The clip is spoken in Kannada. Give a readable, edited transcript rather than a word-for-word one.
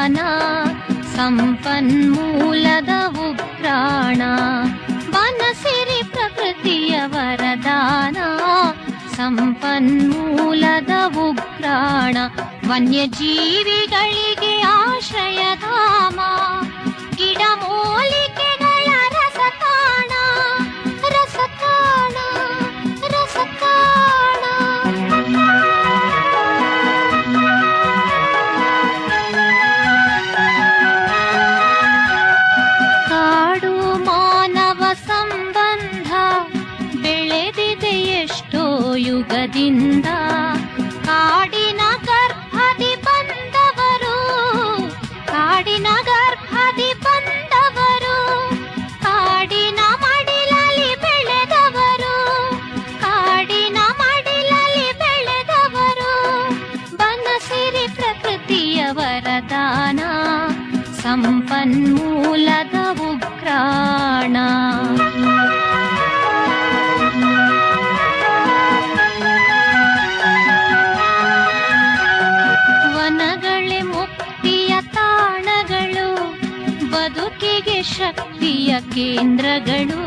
ವರದಾನ, ಸಂಪನ್ಮೂಲದ ಉಗ್ರಾಣ. ವನಸಿರಿ ಪ್ರಕೃತಿಯ ವರದಾನ, ಸಂಪನ್ಮೂಲದ ಉಗ್ರಾಣ. ವನ್ಯಜೀವಿಗಳಿಗೆ ಆಶ್ರಯಧಾಮ, ಗಿಡಮೂಲಿಕೆಗಳ ರಸತಾಣ, ರಸತಾಣ, ರಸತಾಣ. ಕಾಡು ಮಾನವ ಸಂಬಂಧ ಬೆಳೆದಿದೆ ಎಷ್ಟೋ ಯುಗದಿಂದ. ಕಾಡಿನ ಗರ್ಭದಿ ಬಂದವರು, ಕಾಡಿನ ಗರ್ಭದಿ ಬಂದವರು, ಕಾಡಿನ ಮಡಿಲಲ್ಲಿ ಬೆಳೆದವರು, ಕಾಡಿನ ಮಡಿಲಲ್ಲಿ ಬೆಳೆದವರು. ಬನಸಿರಿ ಪ್ರಕೃತಿಯ ವರದಾನ, ಸಂಪನ್ಮೂಲದ ಉಗ್ರಾಣ. ವನಗಳೇ ಮುಕ್ತಿಯ ತಾಣಗಳು, ಬದುಕಿಗೆ ಶಕ್ತಿಯ ಕೇಂದ್ರಗಳು.